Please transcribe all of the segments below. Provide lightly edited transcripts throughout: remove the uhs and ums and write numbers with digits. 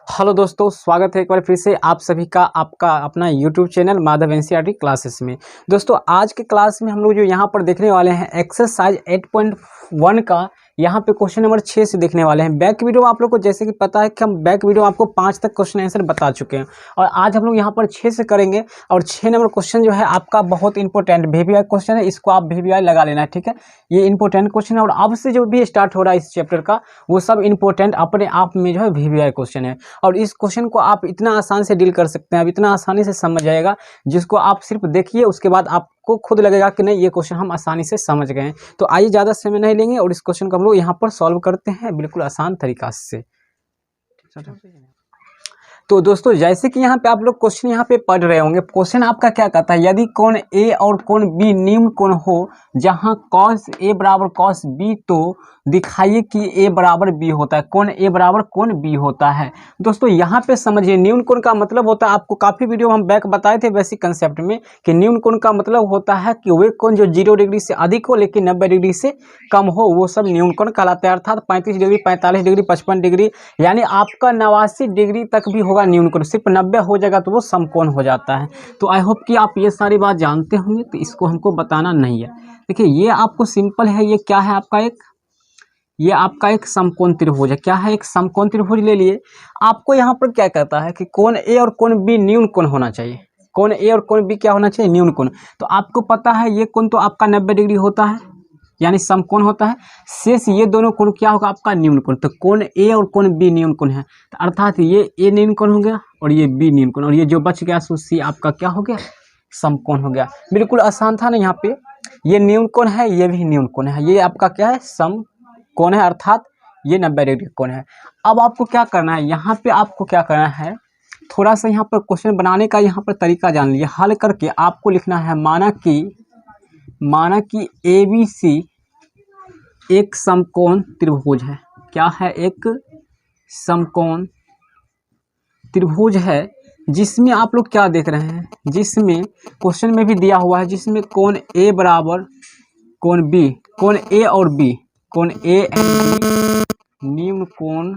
Hello दोस्तों, स्वागत है एक बार फिर से आप सभी का आपका अपना YouTube channel Madhav NCERT classes में। दोस्तों आज के क्लास में हम लोग जो यहाँ पर देखने वाले हैं एक्सरसाइज 8.1 का यहाँ पे क्वेश्चन नंबर 6 से देखने वाले हैं। बैक वीडियो आप लोग को जैसे कि पता है कि हम बैक वीडियो आपको 5 तक क्वेश्चन आंसर बता चुके हैं और आज हम लोग यहाँ पर 6 से करेंगे। और 6 नंबर क्वेश्चन जो है आपका बहुत इंपॉर्टेंट वीवीआई क्वेश्चन है, इसको आप वीवीआई लगा लेना है, ठीक है। ये इंपॉर्टेंट क्वेश्चन है और अब से जो भी स्टार्ट हो रहा है इस चैप्टर का वो सब इंपॉर्टेंट अपने आप में जो है वीवीआई क्वेश्चन है। और इस क्वेश्चन को आप इतना आसान से डील कर सकते हैं, अब इतना आसानी से समझ जाएगा जिसको आप सिर्फ देखिए, उसके बाद आपको खुद लगेगा कि नहीं ये क्वेश्चन हम आसानी से समझ गए हैं। तो आइए ज़्यादा समय नहीं लेंगे और इस क्वेश्चन को हम लोग यहाँ पर सॉल्व करते हैं बिल्कुल आसान तरीका से। तो दोस्तों जैसे कि यहाँ पे आप लोग क्वेश्चन यहाँ पे पढ़ रहे होंगे, क्वेश्चन आपका क्या कहता है, यदि कोण ए और कोण बी निम्न कोण हो जहाँ cos ए बराबर cos बी तो दिखाइए कि ए बराबर बी होता है, कोण ए बराबर कोण बी होता है। दोस्तों यहाँ पे समझिए, न्यून कोण का मतलब होता है, आपको काफ़ी वीडियो हम बैक बताए थे बेसिक कंसेप्ट में कि न्यून कोण का मतलब होता है कि वे कोण जो 0 डिग्री से अधिक हो लेकिन 90 डिग्री से कम हो, वो सब न्यून कोण कहलाता है। अर्थात 35 डिग्री, 45 डिग्री, 55 डिग्री, यानी आपका 89 डिग्री तक भी होगा न्यून कोण, सिर्फ 90 हो जाएगा तो वो समकोण हो जाता है। तो आई होप कि आप ये सारी बात जानते होंगे, तो इसको हमको बताना नहीं है। देखिए ये आपको सिंपल है, ये क्या है आपका ये आपका एक समकोण त्रिभुज है। क्या है? एक समकोण त्रिभुज ले लिए। आपको यहाँ पर क्या कहता है कि कोण ए और कोण बी न्यून कोण होना चाहिए, कोण ए और कोण बी क्या होना चाहिए? न्यून कोण। तो आपको पता है ये कोण तो आपका 90 डिग्री होता है यानी समकोण होता है, शेष ये दोनों कोण क्या होगा? आपका न्यून कोण। तो कोण ए और कोण बी न्यून कोण है, तो अर्थात ये ए न्यून कोण हो गया और ये बी न्यून कोण, और ये जो बच गया सो सी आपका क्या हो गया? समकोण हो गया। बिल्कुल आसान था ना। यहाँ पे ये न्यून कोण है, ये भी न्यून कोण है, ये आपका क्या है? समकोण है, अर्थात ये 90 डिग्री कोण है। अब आपको क्या करना है, यहाँ पे आपको क्या करना है, थोड़ा सा यहाँ पर क्वेश्चन बनाने का यहाँ पर तरीका जान लीजिए। हल करके आपको लिखना है, माना कि ABC एक समकोण त्रिभुज है। क्या है? एक समकोण त्रिभुज है जिसमें आप लोग क्या देख रहे हैं, जिसमें क्वेश्चन में भी दिया हुआ है, जिसमें कोण ए बराबर कोण बी, कोण ए और बी, कोण ए एंड बी निम्न कोण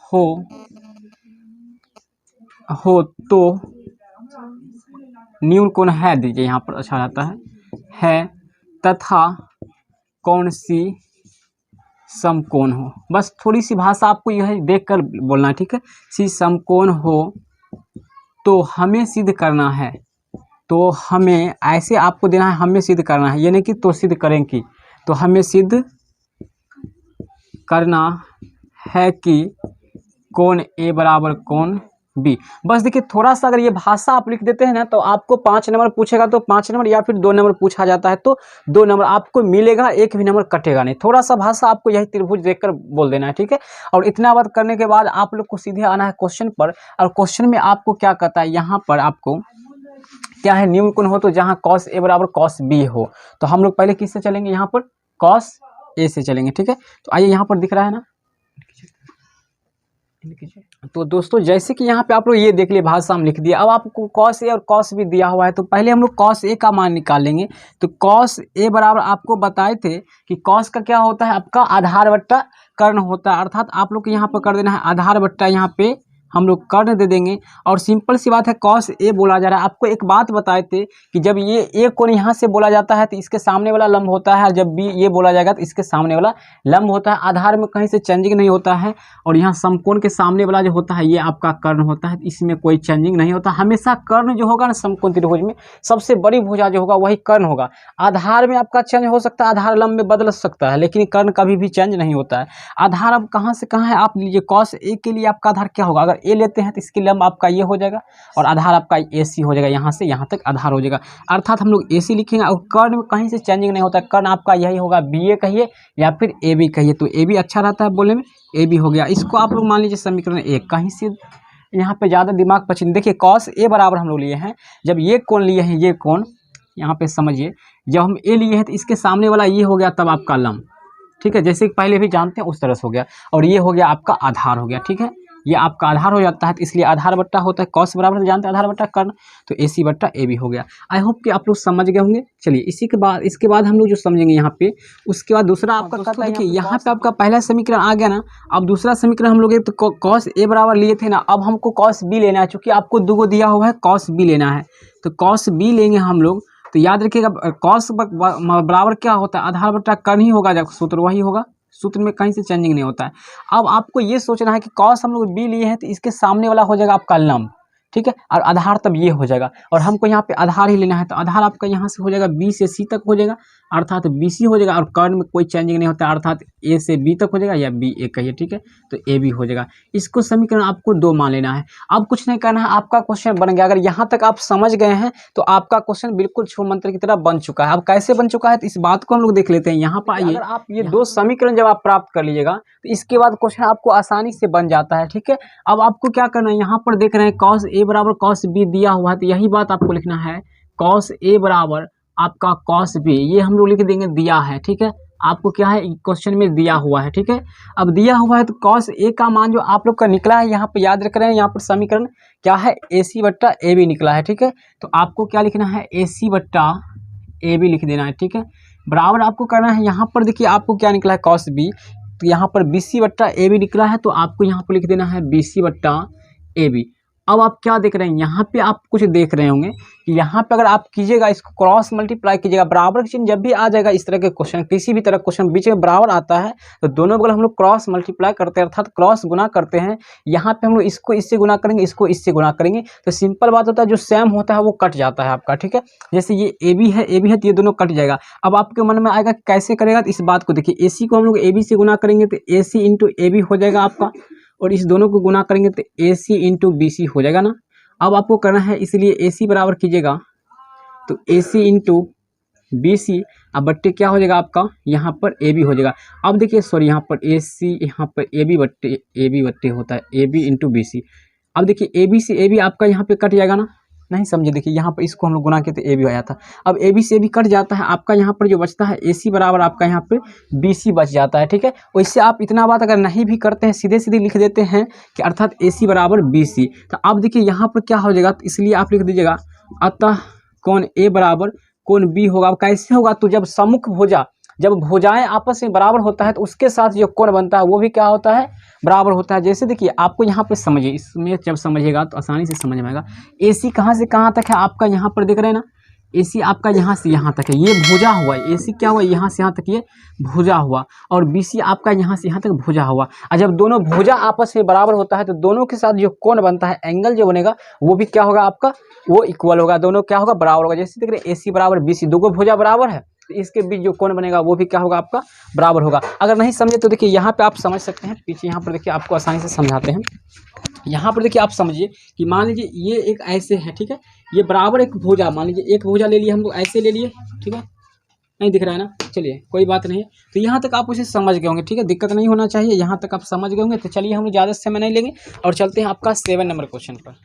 हो तो न्यून कोण है, दीजिए यहाँ पर अच्छा रहता है तथा कौन सी समकोण हो। बस थोड़ी सी भाषा आपको यह देख कर बोलना है, ठीक है। सी समकोण हो तो हमें सिद्ध करना है, तो हमें ऐसे आपको देना है, हमें सिद्ध करना है, ये नहीं कि तो सिद्ध करें कि, तो हमें सिद्ध करना है कि कोण ए बराबर कोण बी। बस देखिए थोड़ा सा अगर ये भाषा आप लिख देते हैं ना तो आपको 5 नंबर पूछेगा तो 5 नंबर, या फिर 2 नंबर पूछा जाता है तो 2 नंबर आपको मिलेगा, एक भी नंबर कटेगा नहीं। थोड़ा सा भाषा आपको यही त्रिभुज देखकर बोल देना है, ठीक है। और इतना बात करने के बाद आप लोग को सीधे आना है क्वेश्चन पर, और क्वेश्चन में आपको क्या कहता है, यहाँ पर आपको क्या है, न्यून कोण हो तो जहाँ cos ए बराबर cos बी हो। तो हम लोग पहले किससे चलेंगे? यहाँ पर cos ए से चलेंगे, ठीक है। तो आइए यहाँ पर दिख रहा है ना, तो दोस्तों जैसे कि यहाँ पे आप लोग ये देख लिए, भाषा हम लिख दिया। अब आपको cos ए और cos बी दिया हुआ है, तो पहले हम लोग cos ए का मान निकालेंगे। तो cos ए बराबर आपको बताए थे कि cos का क्या होता है? आपका आधार बट्टा कर्ण होता है, अर्थात आप लोग को यहाँ पर कर देना है आधार बट्टा, यहाँ पे हम लोग कर्ण दे देंगे। और सिंपल सी बात है, cos ए बोला जा रहा है। आपको एक बात बताए थे कि जब ये ए कोण यहाँ से बोला जाता है तो इसके सामने वाला लंब होता है, जब बी ये बोला जाएगा तो इसके सामने वाला लंब होता है। आधार में कहीं से चेंजिंग नहीं होता है, और यहाँ समकोण के सामने वाला जो होता है ये आपका कर्ण होता है, इसमें कोई चेंजिंग नहीं होता। हमेशा कर्ण जो होगा ना समकोण त्रिभुज में, सबसे बड़ी भुजा जो होगा वही कर्ण होगा। आधार में आपका चेंज हो सकता है, आधार लंब में बदल सकता है, लेकिन कर्ण कभी भी चेंज नहीं होता है। आधार अब कहाँ से कहाँ है आप लीजिए, cos ए के लिए आपका आधार क्या होगा? अगर ए लेते हैं तो इसकी लंब आपका ये हो जाएगा और आधार आपका AC हो जाएगा, यहाँ से यहाँ तक आधार हो जाएगा, अर्थात हम लोग AC लिखेंगे। और कर्ण में कहीं से चेंजिंग नहीं होता है, कर्ण आपका यही होगा, BA कहिए या फिर AB कहिए, तो AB अच्छा रहता है बोलने में, AB हो गया। इसको आप लोग मान लीजिए समीकरण 1, कहीं से यहाँ पे ज़्यादा दिमाग पचिन। देखिए cos ए बराबर हम लोग लिए हैं, जब ये कोण लिए हैं, ये कोण यहाँ पे समझिए, जब हम ए लिए हैं तो इसके सामने वाला ये हो गया तब आपका लंब, ठीक है। जैसे पहले भी जानते हैं उस तरह से हो गया, और ये हो गया आपका आधार हो गया, ठीक है। ये आपका आधार हो जाता है, तो इसलिए आधार बट्टा होता है कॉस बराबर जानते हैं आधार बट्टा कर्ण, तो AC बट्टा AB हो गया। आई होप कि आप लोग समझ गए होंगे। चलिए इसके बाद हम लोग जो समझेंगे यहाँ पे, उसके बाद दूसरा आपका कहता है, देखिए यहाँ पे आपका पहला समीकरण आ गया ना। अब दूसरा समीकरण हम लोग एक तो कॉस A बराबर लिए थे ना, अब हमको कॉस B लेना है, चूँकि आपको 2 दिया हुआ है, कॉस B लेना है, तो कॉस B लेंगे हम लोग। तो याद रखिएगा कॉस बराबर क्या होता है, आधार बट्टा कर्ण ही होगा, जब सूत्र वही होगा, सूत्र में कहीं से चेंजिंग नहीं होता है। अब आपको ये सोचना है कि कॉस हम लोग B लिए हैं, तो इसके सामने वाला हो जाएगा आपका लंब, ठीक है, और आधार तब ये हो जाएगा, और हमको यहाँ पे आधार ही लेना है, तो आधार आपका यहाँ से हो जाएगा B से C तक हो जाएगा, अर्थात BC हो जाएगा, और कर्ण में कोई चेंजिंग नहीं होता है, अर्थात A से B तक हो जाएगा, या B एक कहिए, ठीक है, तो AB हो जाएगा। इसको समीकरण आपको 2 मान लेना है। अब कुछ नहीं करना है, आपका क्वेश्चन बन गया। अगर यहाँ तक आप समझ गए हैं तो आपका क्वेश्चन बिल्कुल छू मंत्र की तरह बन चुका है। अब कैसे बन चुका है, तो इस बात को हम लोग देख लेते हैं। यहाँ पर आइए, आप ये 2 समीकरण जब आप प्राप्त कर लीजिएगा, तो इसके बाद क्वेश्चन आपको आसानी से बन जाता है, ठीक है। अब आपको क्या करना है, यहाँ पर देख रहे हैं कॉस A बराबर कॉस B दिया हुआ है, तो यही बात आपको लिखना है, कॉस A बराबर आपका कॉस B, ये हम लोग लिख देंगे दिया है, ठीक है। आपको क्या है, क्वेश्चन में दिया हुआ है, ठीक है। अब दिया हुआ है तो कॉस A का मान जो आप लोग का निकला है, यहाँ पे याद रख रहे हैं, यहाँ पर समीकरण क्या है, AC बट्टा AB निकला है, ठीक है। तो आपको क्या लिखना है, AC बट्टा AB लिख देना है, ठीक है। बराबर आपको करना है, यहाँ पर देखिए आपको क्या निकला है, कॉस B, तो यहाँ पर BC बट्टा AB निकला है, तो आपको यहाँ पर लिख देना है BC बट्टा AB। अब आप क्या देख रहे हैं, यहाँ पे आप कुछ देख रहे होंगे कि यहाँ पे अगर आप कीजिएगा, इसको क्रॉस मल्टीप्लाई कीजिएगा, बराबर का चिन्ह जब भी आ जाएगा इस तरह के क्वेश्चन, किसी भी तरह क्वेश्चन बीच में बराबर आता है, तो दोनों बगल हम लोग क्रॉस मल्टीप्लाई करते हैं, अर्थात क्रॉस गुना करते हैं। यहाँ पे हम लोग इसको इससे गुना करेंगे, इसको इससे गुना करेंगे, तो सिंपल बात होता है, जो सेम होता है वो कट जाता है आपका, ठीक है। जैसे ये AB है तो ये दोनों कट जाएगा। अब आपके मन में आएगा कैसे करेगा, तो इस बात को देखिए, AC को हम लोग AB से गुना करेंगे तो AC इंटू AB हो जाएगा आपका, और इस दोनों को गुना करेंगे तो AC इंटू BC हो जाएगा ना। अब आपको करना है, इसलिए AC बराबर कीजिएगा तो AC इंटू BC, अब बट्टे क्या हो जाएगा आपका, यहाँ पर AB हो जाएगा। अब देखिए सॉरी, यहाँ पर AC, यहाँ पर AB बट्टे होता है AB इंटू BC। अब देखिए AB से AB आपका यहाँ पे कट जाएगा ना, नहीं समझे, देखिए यहाँ पर इसको हम लोग गुना किए तो AB आया था। अब AB से AB कट जाता है, आपका यहाँ पर जो बचता है AC बराबर आपका यहाँ पर BC बच जाता है, ठीक है। वैसे आप इतना बात अगर नहीं भी करते हैं, सीधे सीधे लिख देते हैं कि अर्थात AC बराबर BC। तो अब देखिए यहाँ पर क्या हो जाएगा, तो इसलिए आप लिख दीजिएगा, अतः कोण A बराबर कोण B होगा। अब कैसे होगा, तो जब सम्मुख भुजा, जब भुजाएं आपस में बराबर होता है, तो उसके साथ जो कोण बनता है वो भी क्या होता है, बराबर होता है। जैसे देखिए आपको यहाँ पर समझिए, इसमें जब समझिएगा तो आसानी से समझ में आएगा। AC कहाँ से कहाँ तक है, आपका यहाँ पर देख रहे हैं ना, AC आपका यहाँ से यहाँ तक है, ये भुजा हुआ है। AC क्या हुआ, यहाँ से यहाँ तक ये भुजा हुआ, और BC आपका यहाँ से यहाँ तक भुजा हुआ। और जब दोनों भुजा आपस में बराबर होता है, तो दोनों के साथ जो कोण बनता है, एंगल जो बनेगा, वो भी क्या होगा आपका, वो इक्वल होगा, दोनों क्या होगा, बराबर होगा। जैसे देख रहे हैं AC बराबर BC, दो भुजा बराबर है, तो इसके बीच जो कोण बनेगा वो भी क्या होगा आपका, बराबर होगा। अगर नहीं समझे तो देखिए यहाँ पे आप समझ सकते हैं, पीछे यहाँ पर देखिए आपको आसानी से समझाते हैं। यहाँ पर देखिए आप समझिए कि मान लीजिए ये एक ऐसे है, ठीक है, ये बराबर एक भुजा, मान लीजिए एक भुजा ले लिए हम लोग, ऐसे ले लिए, ठीक है, नहीं दिख रहा है ना, चलिए कोई बात नहीं है। तो यहाँ तक आप उसे समझ गए होंगे, ठीक है, दिक्कत नहीं होना चाहिए, यहाँ तक आप समझ गए होंगे। तो चलिए हम ज़्यादा समय नहीं लेंगे और चलते हैं आपका 7 नंबर क्वेश्चन पर।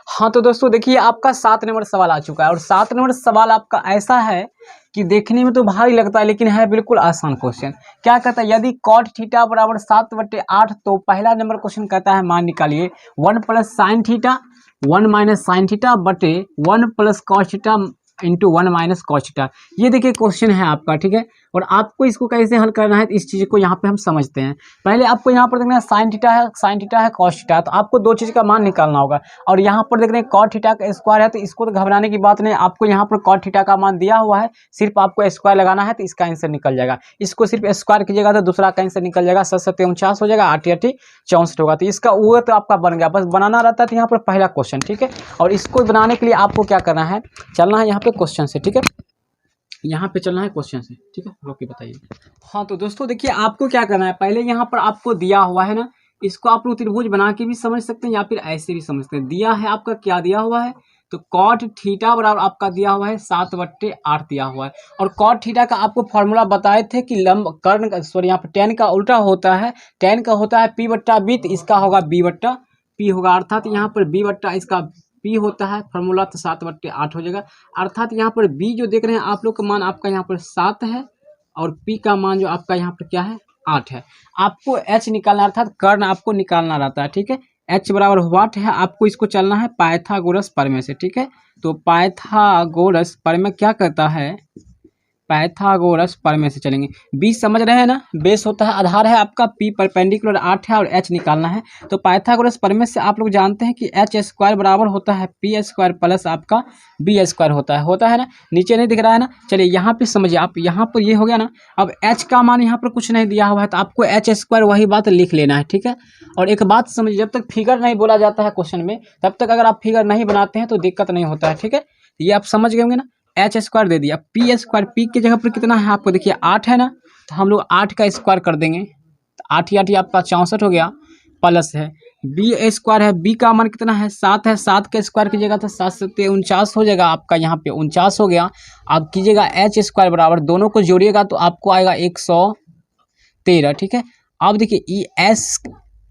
हाँ तो दोस्तों देखिए, आपका 7 नंबर सवाल आ चुका है, और 7 नंबर सवाल आपका ऐसा है कि देखने में तो भारी लगता है, लेकिन है बिल्कुल आसान क्वेश्चन। क्या कहता है, यदि कॉट थीटा बराबर 7/8, तो पहला नंबर क्वेश्चन कहता है मान निकालिए 1 plus sine theta 1 minus sine theta बटे 1 plus cos theta into 1 minus cos theta. ये देखिए क्वेश्चन है आपका, ठीक है, और आपको इसको कैसे हल करना है, इस चीज़ को यहाँ पे हम समझते हैं। पहले आपको यहाँ पर देखना है साइन थीटा है कॉस थीटा है, तो आपको 2 चीज़ का मान निकालना होगा। और यहाँ पर देख रहे हैं कॉट थीटा का स्क्वायर है, तो इसको तो घबराने की बात नहीं, आपको यहाँ पर कॉट थीटा का मान दिया हुआ है, सिर्फ आपको स्क्वायर लगाना है, तो इसका आंसर निकल जाएगा। इसको सिर्फ स्क्वायर कीजिएगा तो दूसरा का आंसर निकल जाएगा, 7 × 7 = 49 हो जाएगा, 8 × 8 = 64 होगा। तो इसका वो तो आपका बन गया, बस बनाना रहता है। तो यहाँ पर पहला क्वेश्चन, ठीक है, और इसको बनाने के लिए आपको क्या करना है, चलना है यहाँ पे क्वेश्चन से, ठीक है, यहाँ पे चलना है क्वेश्चन से, ठीक है, रोके बताइए। हाँ तो दोस्तों देखिए, आपको क्या करना है, पहले यहाँ पर आपको दिया हुआ है ना, इसको आप लोग त्रिभुज बना के भी समझ सकते हैं या फिर ऐसे भी समझते हैं। दिया है आपका, क्या दिया हुआ है, तो कॉट थीटा बराबर आपका दिया हुआ है 7/8 दिया हुआ है। और कॉट थीटा का आपको फॉर्मूला बताए थे कि लंब कर्ण का, सॉरी यहाँ पर tan का उल्टा होता है, tan का होता है P/B, तो इसका होगा B/P होगा, अर्थात यहाँ पर B/ इसका P होता है फॉर्मूला, तो 7/8 हो जाएगा। अर्थात यहाँ पर B जो देख रहे हैं आप लोग का मान, आपका यहाँ पर 7 है, और P का मान जो आपका यहाँ पर क्या है, 8 है। आपको h निकालना अर्थात कर्ण आपको निकालना रहता है, ठीक है। h बराबर व्हाट है, आपको इसको चलना है पाइथागोरस प्रमेय से, ठीक है। तो पाइथागोरस प्रमेय क्या कहता है, पाइथागोरस प्रमेय से चलेंगे। बी समझ रहे हैं ना, बेस होता है, आधार है आपका, पी परपेंडिकुलर 8 है और एच निकालना है। तो पाइथागोरस प्रमेय से आप लोग जानते हैं कि एच स्क्वायर बराबर होता है पी स्क्वायर प्लस आपका बी स्क्वायर होता है ना। नीचे नहीं दिख रहा है ना, चलिए यहाँ पे समझिए आप, यहाँ पर ये हो गया ना। अब एच का मान यहाँ पर कुछ नहीं दिया हुआ है तो आपको एच स्क्वायर वही बात लिख लेना है, ठीक है। और एक बात समझिए, जब तक फिगर नहीं बोला जाता है क्वेश्चन में, तब तक अगर आप फिगर नहीं बनाते हैं तो दिक्कत नहीं होता है, ठीक है। ये आप समझ गए होंगे ना। एच स्क्वायर दे दिया, पी स्क्वायर, पी की जगह पर कितना है आपको देखिए 8 है ना, तो हम लोग 8 का स्क्वायर कर देंगे, तो 8 ही आपका 64 हो गया, प्लस है बी स्क्वायर है, बी का मान कितना है 7 है, 7 के स्क्वायर की जगह तो 7 से 49 हो जाएगा आपका, यहाँ पे 49 हो गया। आप कीजिएगा एच स्क्वायर बराबर, दोनों को जोड़िएगा तो आपको आएगा 113, ठीक है। अब देखिए ई एस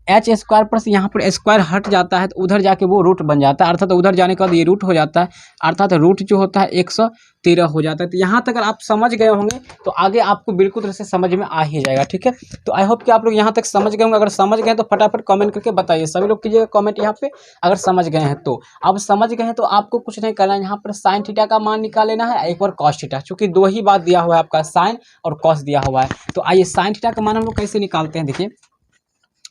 एच स्क्वायर पर से यहाँ पर स्क्वायर हट जाता है तो उधर जाके वो रूट बन जाता है, अर्थात उधर जाने के बाद ये रूट हो जाता है, अर्थात रूट जो होता है 113 हो जाता है। तो यहाँ तक अगर आप समझ गए होंगे तो आगे आपको बिल्कुल तरह से समझ में आ ही जाएगा, ठीक है। तो आई होप कि आप लोग यहाँ तक समझ गए होंगे। अगर समझ गए तो फटाफट कमेंट करके बताइए, सभी लोग कीजिएगा कमेंट यहाँ पे अगर समझ गए हैं तो। अब समझ गए हैं तो आपको कुछ नहीं करना है, यहाँ पर साइन थीटा का मान निकाल लेना है, एक बार कॉस थीटा, चूंकि दो ही बात दिया हुआ है आपका, साइन और कॉस दिया हुआ है। तो आइए साइन थीटा का मान हम लोग कैसे निकालते हैं, देखिए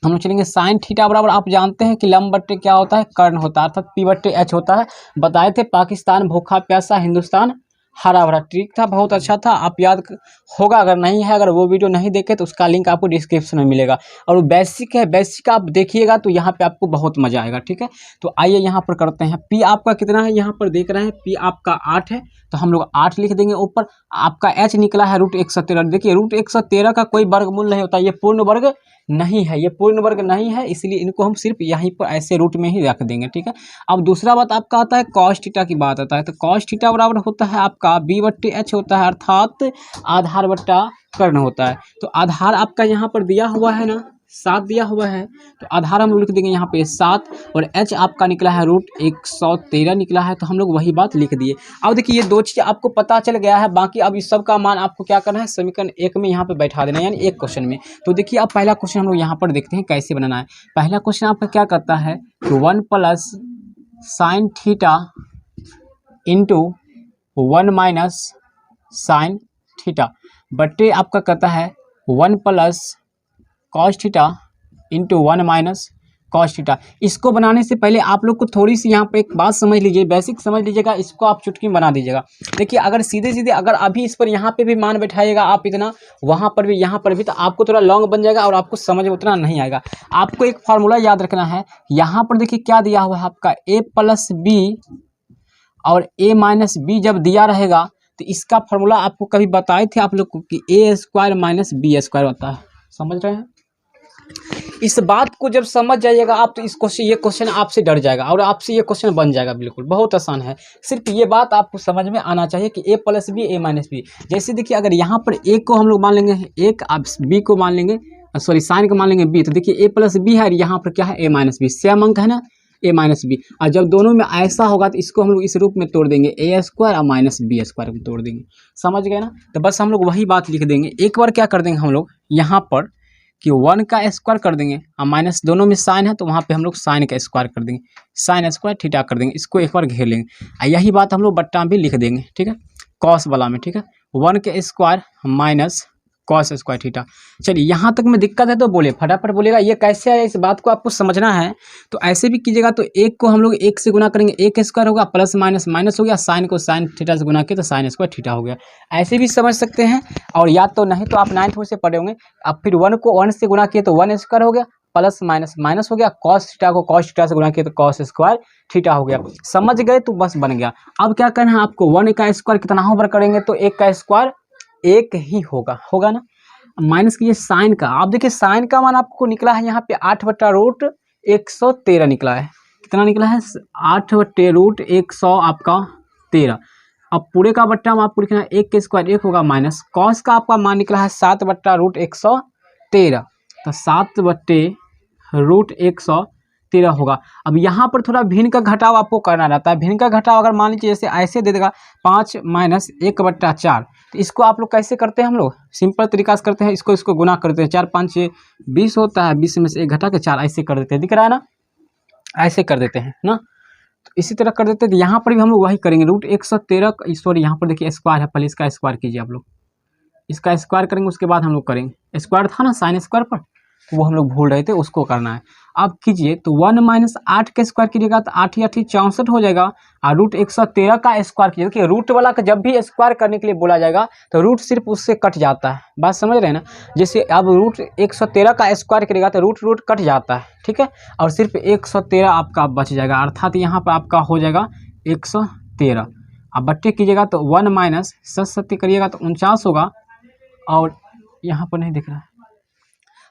हम लोग चलेंगे साइन थीटा बराबर, आप जानते हैं कि लंब बट्टे क्या होता है, कर्ण होता है, अर्थात पी बट्टे एच होता है। बताए थे पाकिस्तान भूखा प्यासा, हिंदुस्तान हरा भरा, ट्रिक था, बहुत अच्छा था, आप याद होगा। अगर नहीं है, अगर वो वीडियो नहीं देखे तो उसका लिंक आपको डिस्क्रिप्शन में मिलेगा। और वो बेसिक है, बेसिक आप देखिएगा तो यहाँ पे आपको बहुत मजा आएगा, ठीक है। तो आइए यहाँ पर करते हैं, पी आपका कितना है, यहाँ पर देख रहे हैं पी आपका 8 है, तो हम लोग 8 लिख देंगे ऊपर। आपका एच निकला है √113, देखिए √113 का कोई वर्गमूल नहीं होता, ये पूर्ण वर्ग नहीं है, ये पूर्ण वर्ग नहीं है, इसलिए इनको हम सिर्फ यहीं पर ऐसे रूट में ही रख देंगे, ठीक है। अब दूसरा बात आपका आता है कॉस थीटा की बात आता है, तो कॉस थीटा बराबर होता है आपका बी बट्टे एच होता है, अर्थात आधार बट्टा कर्ण होता है। तो आधार आपका यहाँ पर दिया हुआ है ना, 7 दिया हुआ है, तो आधार हम लोग लिख देंगे यहाँ पे 7, और एच आपका निकला है √113 निकला है, तो हम लोग वही बात लिख दिए। अब देखिए ये दो चीज़ आपको पता चल गया है, बाकी अब इस सब का मान आपको क्या करना है, समीकरण 1 में यहाँ पे बैठा देना है, यानी एक क्वेश्चन में। तो देखिए अब पहला क्वेश्चन हम लोग यहाँ पर देखते हैं कैसे बनाना है। पहला क्वेश्चन आपका क्या करता है कि 1 + sin theta into 1 - sin theta बट्टे आपका कहता है 1 + cos theta into 1 - cos theta. इसको बनाने से पहले आप लोग को थोड़ी सी यहाँ पे एक बात समझ लीजिए, बेसिक समझ लीजिएगा, इसको आप चुटकी बना दीजिएगा। देखिए अगर सीधे सीधे अगर अभी इस पर यहाँ पे भी मान बैठाइएगा आप इतना, वहाँ पर भी यहाँ पर भी, तो आपको थोड़ा लॉन्ग बन जाएगा और आपको समझ में उतना नहीं आएगा। आपको एक फार्मूला याद रखना है, यहाँ पर देखिए क्या दिया हुआ है आपका a + b और a - b जब दिया रहेगा तो इसका फार्मूला आपको कभी बताए थे आप लोग को कि a² - b² होता है, समझ रहे हैं। इस बात को जब समझ जाइएगा आप तो ये क्वेश्चन आपसे डर जाएगा और आपसे ये क्वेश्चन बन जाएगा, बिल्कुल बहुत आसान है। सिर्फ ये बात आपको समझ में आना चाहिए कि a + b a - b। जैसे देखिए अगर यहाँ पर a को हम लोग मान लेंगे 1, आप b को मान लेंगे, सॉरी साइन को मान लेंगे b, तो देखिए a + b है और यहाँ पर क्या है a - b, सेम अंक है ना a - b। और जब दोनों में ऐसा होगा तो इसको हम लोग इस रूप में तोड़ देंगे, a² और -b² में तोड़ देंगे, समझ गए ना। तो बस हम लोग वही बात लिख देंगे। एक बार क्या कर देंगे हम लोग यहाँ पर कि 1 का स्क्वायर कर देंगे और माइनस दोनों में साइन है तो वहाँ पे हम लोग साइन का स्क्वायर कर देंगे, साइन स्क्वायर थीटा कर देंगे, इसको एक बार घेर लेंगे। यही बात हम लोग बट्टा भी लिख देंगे, ठीक है, कॉस वाला में, ठीक है, 1 के square minus cos square theta. चलिए यहाँ तक में दिक्कत है तो बोले, फटाफट बोलेगा ये कैसे है, इस बात को आपको समझना है। तो ऐसे भी कीजिएगा, तो 1 को हम लोग 1 से गुना करेंगे, 1 स्क्वायर होगा, प्लस माइनस माइनस हो गया, साइन को साइन थीटा से गुना किया तो साइन स्क्वायर थीटा हो गया। ऐसे भी समझ सकते हैं। और या तो नहीं तो आप 9th से पढ़े होंगे, अब फिर 1 को 1 से गुना किए तो 1 स्क्वायर हो गया, प्लस माइनस माइनस हो गया, कॉस थीटा को कॉस थीटा से गुना किया तो कॉस स्क्वायर थीटा हो गया। समझ गए तो बस बन गया। अब क्या करना है आपको, 1 का स्क्वायर कितना ओवर करेंगे तो 1 का स्क्वायर 1 ही होगा ना। माइनस कीजिए साइन का, आप देखिए साइन का मान आपको निकला है यहाँ पे 8/√113 निकला है। कितना निकला है, 8/√100 आपका 13। अब पूरे का बट्टा में आपको लिखना है 1 के स्क्वायर 1 होगा, माइनस कॉस का आपका मान निकला है 7/√113, तो 7/√113 13 होगा। अब यहाँ पर थोड़ा भिन्न का घटाव आपको करना रहता है। भिन्न का घटाव अगर मान लीजिए जैसे ऐसे दे देगा 5 माइनस 1/4, तो इसको आप लोग कैसे करते हैं, हम लोग सिंपल तरीका से करते हैं, इसको गुना करते हैं। 4 5 6 20 होता है, 20 में से 1 घटा के 4 ऐसे कर देते हैं, दिख रहा है ना, ऐसे कर देते हैं ना। तो इसी तरह कर देते हैं। यहाँ पर भी हम लोग वही करेंगे, √113, सॉरी यहाँ पर देखिए स्क्वायर है, पहले इसका स्क्वायर कीजिए आप लोग, इसका स्क्वायर करेंगे, उसके बाद हम लोग करेंगे, स्क्वायर था ना साइन स्क्वायर पर, तो वो हम लोग भूल रहे थे, उसको करना है। अब कीजिए तो 1 माइनस 8 का स्क्वायर कीजिएगा तो 8 या 8 64 हो जाएगा, और √113 का स्क्वायर कीजिए। देखिए रूट वाला का जब भी स्क्वायर करने के लिए बोला जाएगा तो रूट सिर्फ उससे कट जाता है, बात समझ रहे हैं ना। जैसे अब √113 का स्क्वायर करेगा तो रूट कट जाता है, ठीक है, और सिर्फ 113 आपका बच जाएगा, अर्थात यहाँ पर आपका हो जाएगा 113। अब बट्टे कीजिएगा तो 1 माइनस 7 करिएगा तो 49 होगा, और यहाँ पर नहीं दिख रहा है,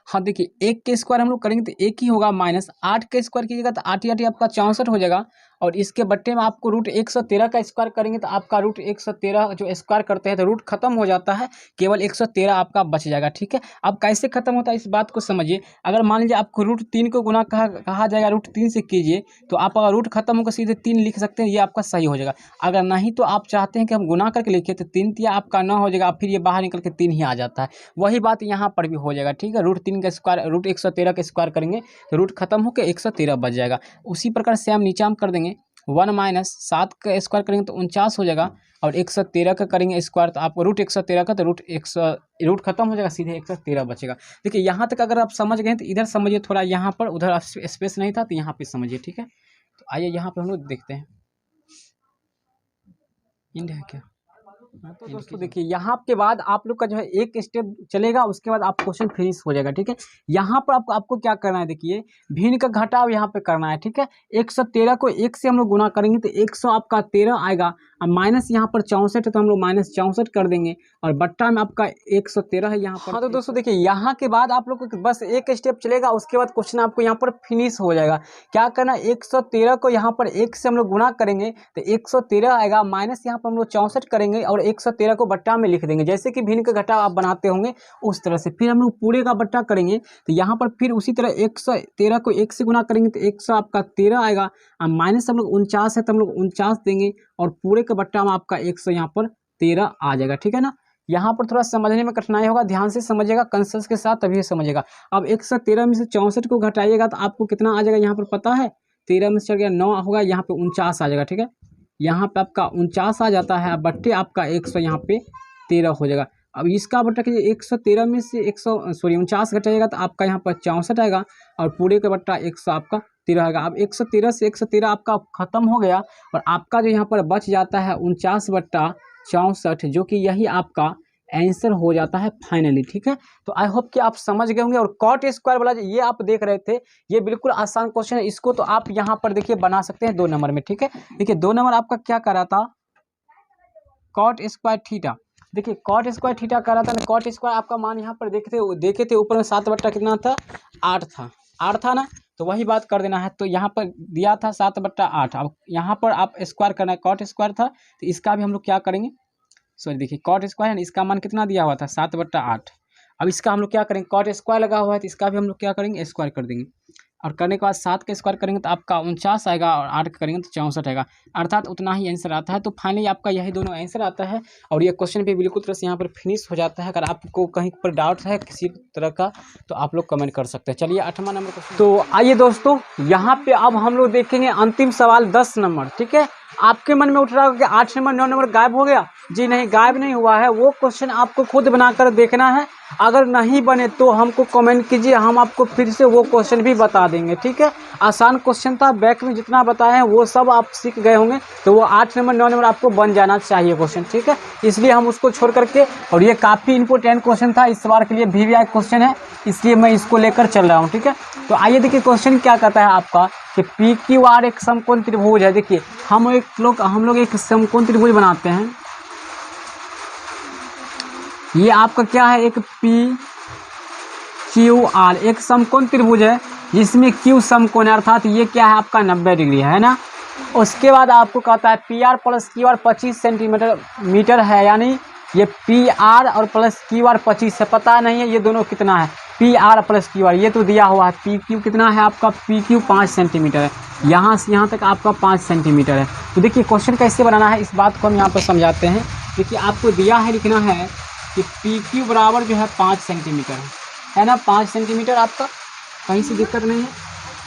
हाँ देखिए 1 के स्क्वायर हम लोग करेंगे तो 1 ही होगा, माइनस 8 के स्क्वायर कीजिएगा तो 8 8 आपका 64 हो जाएगा, और इसके बट्टे में आपको √113 का स्क्वायर करेंगे तो आपका √113 जो स्क्वायर करते हैं तो रूट खत्म हो जाता है, केवल 113 आपका बच जाएगा, ठीक है। अब कैसे खत्म होता है इस बात को समझिए। अगर मान लीजिए आपको √3 को गुना कहा जाएगा, √3 से कीजिए तो आप अगर रूट खत्म होकर सीधे 3 लिख सकते हैं, ये आपका सही हो जाएगा। अगर नहीं तो आप चाहते हैं कि हम गुना करके लिखे तो 3 तिया आपका 9 हो जाएगा, फिर ये बाहर निकल के 3 ही आ जाता है। वही बात यहाँ पर भी हो जाएगा, ठीक है। √3 का स्क्वायर √113 का स्क्वायर करेंगे तो रूट खत्म होकर 113 बच जाएगा। उसी प्रकार से हम नीचे हम कर देंगे 1 माइनस 7 का स्क्वायर करेंगे तो 49 हो जाएगा, और 113 का करेंगे स्क्वायर तो आपको √113 का तो रूट खत्म हो जाएगा, सीधे 113 बचेगा। देखिए यहाँ तक अगर आप समझ गए तो इधर समझिए थोड़ा, यहाँ पर उधर स्पेस नहीं था तो यहाँ पे समझिए, ठीक है। तो आइए यहाँ पे हम लोग देखते हैं, इंड है क्या। तो दोस्तों देखिए यहाँ के बाद आप लोग का जो है एक स्टेप चलेगा, उसके बाद आप क्वेश्चन फिनिश हो जाएगा, ठीक है। यहाँ पर आपको क्या करना है, देखिए भिन्न का घटाव यहाँ पे करना है, ठीक है। 113 को 1 से हम लोग गुना करेंगे तो 100 आपका 13 आएगा, और माइनस यहाँ पर 64 है तो हम लोग माइनस 64 कर देंगे, और बट्टा में आपका 113 है यहाँ पर। हाँ तो दोस्तों देखिए यहाँ के बाद आप लोग को बस एक स्टेप चलेगा, उसके बाद क्वेश्चन आपको यहाँ पर फिनिश हो जाएगा। क्या करना, 113 को यहाँ पर 1 से हम लोग गुना करेंगे तो 113 आएगा, माइनस यहाँ पर हम लोग 64 करेंगे, और 113 को बट्टा में लिख देंगे, जैसे कि भिन्न का घटाव आप बनाते होंगे उस तरह से। फिर हम लोग पूरे का बट्टा करेंगे तो यहाँ पर फिर उसी तरह 113 को 1 से गुना करेंगे तो 100 आपका 13 आएगा, और माइनस हम लोग 49 है तो हम लोग 49 देंगे, और पूरे का बट्टा में आपका 100 यहाँ पर 13 आ जाएगा, ठीक है ना। यहाँ पर थोड़ा समझने में कठिनाई होगा, ध्यान से समझिएगा, कंसेंस के साथ तभी समझिएगा। अब 113 में से 64 को घटाइएगा तो आपको कितना आ जाएगा, यहाँ पर पता है 13 में से चल गया 9 होगा, यहाँ पे 49 आ जाएगा, ठीक है। यहाँ पे आपका 49 आ जाता है, बट्टे आपका 100 यहाँ पे 13 हो जाएगा। अब इसका बट्टा कीजिए, 113 में से 49 घटाइएगा तो आपका यहाँ पर 64 आएगा, और पूरे का बट्टा 100 आपका 13 आएगा। अब 113 से 113 आपका खत्म हो गया, और आपका जो यहाँ पर बच जाता है 49/64, जो कि यही आपका आंसर हो जाता है फाइनली, ठीक है। तो आई होप कि आप समझ गए होंगे। और कॉट स्क्वायर वाला ये आप देख रहे थे, ये बिल्कुल आसान क्वेश्चन है, इसको तो आप यहाँ पर देखिए बना सकते हैं 2 नंबर में, ठीक है। देखिए 2 नंबर आपका क्या कर रहा था, कॉट स्क्वायर थीटा। देखिए कॉट स्क्वायर थीटा कर रहा था ना, कॉट स्क्वायर आपका मान यहाँ पर देखे थे ऊपर में 7 बट्टा कितना था, 8 था ना, तो वही बात कर देना है। तो यहाँ पर दिया था 7/8, अब यहाँ पर आप स्क्वायर करना है, कॉट स्क्वायर था तो इसका भी हम लोग क्या करेंगे, सॉरी देखिए कॉट स्क्वायर है ना, इसका मान कितना दिया हुआ था 7/8। अब इसका हम लोग क्या करेंगे, कॉट स्क्वायर लगा हुआ है तो इसका भी हम लोग क्या करेंगे, स्क्वायर कर देंगे, और करने के बाद 7 का स्क्वायर करेंगे तो आपका 49 आएगा, और 8 का करेंगे तो 64 आएगा, अर्थात उतना ही आंसर आता है। तो फाइनली आपका यही दोनों आंसर आता है, और ये क्वेश्चन भी बिल्कुल तरह से यहाँ पर फिनिश हो जाता है। अगर आपको कहीं पर डाउट है किसी तरह का तो आप लोग कमेंट कर सकते हैं। चलिए 8वां नंबर क्वेश्चन। तो आइए दोस्तों यहाँ पे अब हम लोग देखेंगे अंतिम सवाल 10 नंबर, ठीक है। आपके मन में उठ रहा होगा कि 8 नंबर 9 नंबर गायब हो गया, जी नहीं गायब नहीं हुआ है, वो क्वेश्चन आपको खुद बनाकर देखना है। अगर नहीं बने तो हमको कमेंट कीजिए, हम आपको फिर से वो क्वेश्चन भी बता देंगे, ठीक है। आसान क्वेश्चन था, बैक में जितना बताए हैं वो सब आप सीख गए होंगे, तो वो 8 नंबर 9 नंबर आपको बन जाना चाहिए क्वेश्चन, ठीक है। इसलिए हम उसको छोड़ करके, और ये काफ़ी इंपॉर्टेंट क्वेश्चन था, इस बार के लिए VVI क्वेश्चन है, इसलिए मैं इसको लेकर चल रहा हूँ, ठीक है। तो आइए देखिए क्वेश्चन क्या कहता है आपका कि PQR एक समकोण त्रिभुज है। देखिए हम लोग एक समकोण त्रिभुज बनाते हैं, ये आपका क्या है, एक PQR एक समकोण त्रिभुज है जिसमें Q समकोण है, अर्थात ये क्या है आपका 90 डिग्री है ना। उसके बाद आपको कहता है PR + QR 25 सेंटीमीटर है, यानी ये PR और + QR 25 है, पता नहीं है ये दोनों कितना है। P R plus Q R, ये तो दिया हुआ है। पी क्यू कितना है आपका, पी क्यू 5 सेंटीमीटर है, यहाँ से यहाँ तक आपका 5 सेंटीमीटर है। तो देखिए क्वेश्चन कैसे बनाना है इस बात को हम यहाँ पर समझाते हैं। देखिए आपको दिया है, लिखना है कि पी क्यू बराबर जो है 5 सेंटीमीटर है ना, 5 सेंटीमीटर आपका, कहीं से दिक्कत नहीं है,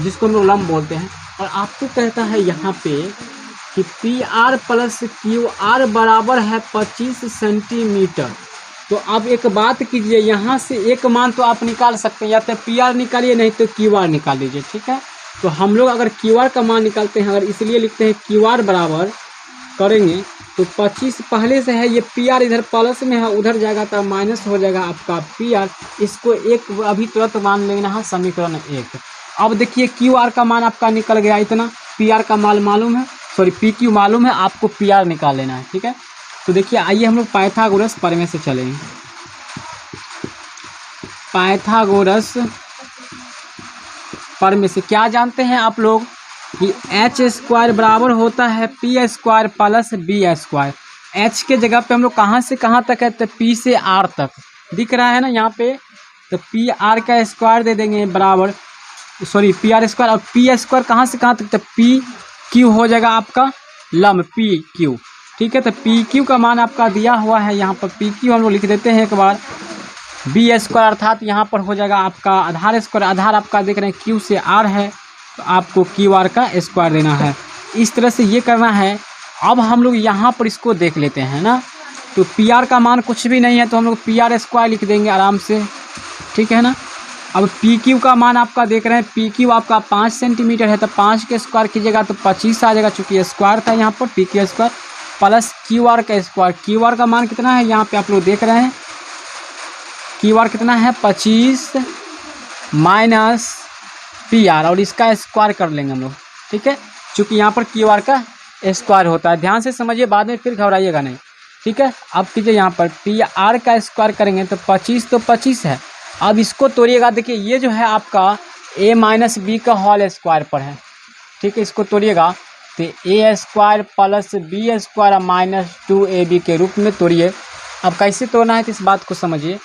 जिसको हम लोग लंब बोलते हैं। और आपको कहता है यहाँ पे कि P R plus Q R बराबर है 25 सेंटीमीटर। तो अब एक बात कीजिए, यहाँ से एक मान तो आप निकाल सकते हैं, या तो पी आर निकालिए नहीं तो क्यू आर निकाल लीजिए, ठीक है। तो हम लोग अगर क्यू आर का मान निकालते हैं, अगर इसलिए लिखते हैं क्यू आर बराबर करेंगे तो 25 पहले से है, ये पी आर इधर प्लस में है, उधर जाएगा तो माइनस हो जाएगा आपका पी आर। इसको एक अभी तुरंत मान लेना है समीकरण 1। अब देखिए क्यू आर का मान आपका निकल गया इतना, पी आर का मान मालूम है, सॉरी पी क्यू मालूम है, आपको पी आर निकाल लेना है, ठीक है। तो देखिए आइए हम लोग पाइथागोरस प्रमेय से चलेंगे। पाइथागोरस प्रमेय से क्या जानते हैं आप लोग कि एच स्क्वायर बराबर होता है P square plus B square. H के जगह पे हम लोग कहाँ से कहाँ तक है, तो पी से आर तक दिख रहा है ना यहाँ पे, तो पी आर का स्क्वायर दे देंगे बराबर, सॉरी पी आर स्क्वायर, और पी स्क्वायर कहाँ से कहाँ तक, तो पी क्यू हो जाएगा आपका लंब पी क्यू, ठीक है। तो पी क्यू का मान आपका दिया हुआ है यहाँ पर, पी क्यू हम लोग लिख देते हैं एक बार, बी स्क्वायर अर्थात यहाँ पर हो जाएगा आपका आधार स्क्वायर, आधार आपका देख रहे हैं क्यू से आर है, तो आपको क्यू आर का स्क्वायर देना है। इस तरह से ये करना है। अब हम लोग यहाँ पर इसको देख लेते हैं ना, तो पी आर का मान कुछ भी नहीं है, तो हम लोग पी आर स्क्वायर लिख देंगे आराम से, ठीक है ना। अब पी क्यू का मान आपका देख रहे हैं, पी क्यू आपका 5 सेंटीमीटर है, तो 5 के स्क्वायर कीजिएगा तो 25 आ जाएगा, चूँकि स्क्वायर था यहाँ पर P Q square plus Q R का स्क्वायर। क्यू आर का मान कितना है यहाँ पे आप लोग देख रहे हैं, क्यू आर कितना है 25 माइनस पी आर, और इसका स्क्वायर कर लेंगे हम लोग, ठीक है, चूँकि यहाँ पर क्यू आर का स्क्वायर होता है। ध्यान से समझिए, बाद में फिर घबराइएगा नहीं, ठीक है। अब कीजिए यहाँ पर पी आर का स्क्वायर करेंगे तो 25 तो 25 है। अब इसको तोड़िएगा, देखिए ये जो है आपका a माइनस बी का होल स्क्वायर पर है, ठीक है। इसको तोड़िएगा तो A square plus B square minus 2ab के रूप में तोड़िए। अब कैसे तोड़ना है तो इस बात को समझिए,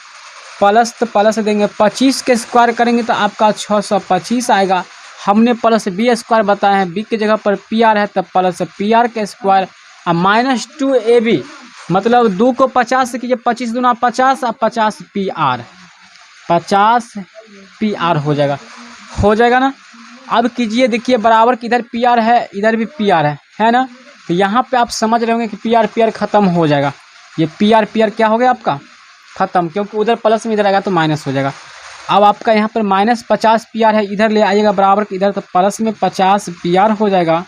प्लस तो प्लस देंगे, 25 के स्क्वायर करेंगे तो आपका 625 आएगा। हमने प्लस बी स्क्वायर बताया है, बी की जगह पर पी आर है, तब प्लस पी आर के स्क्वायर और माइनस 2ab, मतलब 2 को 50 से कीजिए, 25 दूना 50 और 50 पी आर, 50 पी आर हो जाएगा ना। अब कीजिए, देखिए बराबर कि इधर पी आर है, इधर भी पी आर है ना, तो यहाँ पे आप समझ रहे होंगे कि पी आर ख़त्म हो जाएगा। ये पी आर क्या हो गया आपका ख़त्म, क्योंकि उधर प्लस में इधर आएगा तो माइनस हो जाएगा। अब आपका यहाँ पर माइनस 50 पी आर है, इधर ले आइएगा बराबर कि इधर, तो प्लस में 50 पी आर हो जाएगा,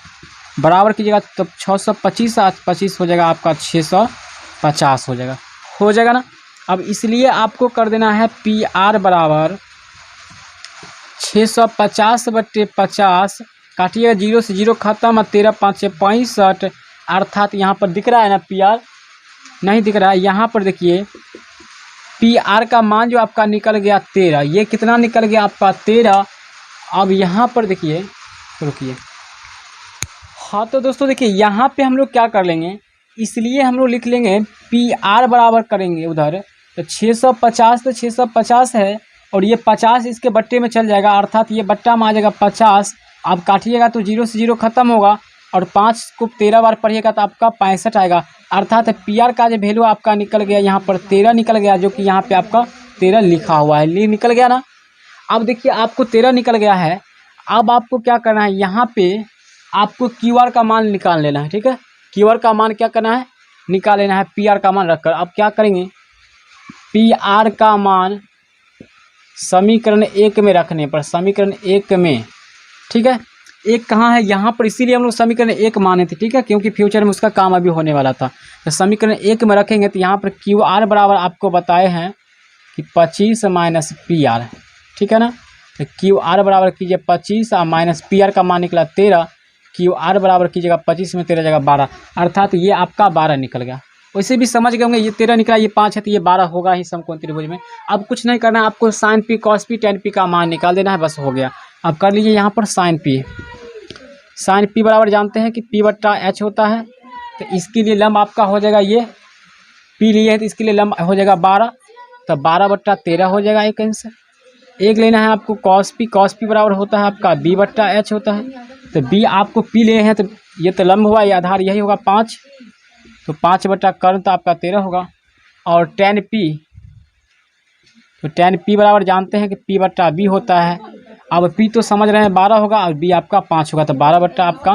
बराबर कीजिएगा तो 625 25 हो जाएगा आपका 650 हो जाएगा ना। अब इसलिए आपको कर देना है पी आर बराबर 650/50, काटिएगा 0 से 0 खत्म, और 13 5 65, अर्थात यहाँ पर दिख रहा है ना पी आर, नहीं दिख रहा है, यहाँ पर देखिए पी आर का मान जो आपका निकल गया 13, ये कितना निकल गया आपका 13। अब यहाँ पर देखिए, रुकिए, हाँ तो दोस्तों देखिए यहाँ पे हम लोग क्या कर लेंगे, इसलिए हम लोग लिख लेंगे पी आर बराबर करेंगे उधर, तो 650 तो 650 है, और ये 50 इसके बट्टे में चल जाएगा, अर्थात ये बट्टा में आ जाएगा 50। आप काटिएगा तो 0 से 0 खत्म होगा, और 5 को 13 बार पढ़िएगा तो आपका 65 आएगा, अर्थात पी आर का जो वैल्यू आपका निकल गया यहाँ पर 13 निकल गया, जो कि यहाँ पे आपका 13 लिखा हुआ है, निकल गया ना। अब देखिए आपको 13 निकल गया है। अब आपको क्या करना है, यहाँ पे आपको क्यू आर का मान निकाल लेना है, ठीक है। क्यू आर का मान क्या करना है, निकाल लेना है, पी आर का मान रखकर। अब क्या करेंगे, पी आर का मान समीकरण 1 में रखने पर, समीकरण 1 में, ठीक है, एक कहाँ है यहाँ पर, इसीलिए हम लोग समीकरण 1 माने थे, ठीक है, क्योंकि फ्यूचर में उसका काम अभी होने वाला था। तो समीकरण 1 में रखेंगे तो यहाँ पर क्यू आर बराबर आपको बताए हैं कि 25 माइनस पी आर, ठीक है ना। तो क्यू आर बराबर कीजिए 25 और माइनस पी आर का मान निकला 13, क्यू आर बराबर कीजिएगा 25 में 13 जगह 12, अर्थात ये आपका 12 निकल गया। वैसे भी समझ गए होंगे, ये 13 निकला, ये 5 है, तो ये 12 होगा ही समकोण त्रिभुज में। अब कुछ नहीं करना है, आपको sine P cos P tan P का मान निकाल देना है, बस हो गया। अब कर लीजिए यहाँ पर साइन पी बराबर जानते हैं कि p/h होता है, तो इसके लिए लंब आपका हो जाएगा, ये पी लिए है तो इसके लिए लंब हो जाएगा 12, तो 12/13 हो जाएगा एक आंसर, एक लेना है आपको कॉस पी बराबर होता है आपका बी बट्टा एच होता है। तो बी आपको पी ले हैं तो ये तो लंब हुआ, ये आधार यही होगा 5, तो 5 बट्टा कर्ण तो आपका 13 होगा। और tan p, तो tan p बराबर जानते हैं कि p बट्टा बी होता है। अब p तो समझ रहे हैं 12 होगा और b आपका 5 होगा, तो 12 बट्टा आपका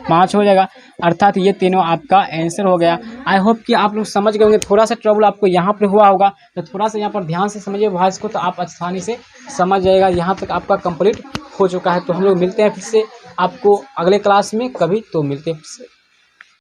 5 हो जाएगा। अर्थात ये तीनों आपका आंसर हो गया। आई होप कि आप लोग समझ गए होंगे। थोड़ा सा ट्रबल आपको यहाँ पर हुआ होगा, तो थोड़ा सा यहाँ पर ध्यान से समझिए वॉइस को, तो आप आसानी से समझ जाएगा। यहाँ तक आपका कंप्लीट हो चुका है। तो हम लोग मिलते हैं फिर से आपको अगले क्लास में कभी, तो मिलते हैं फिर से।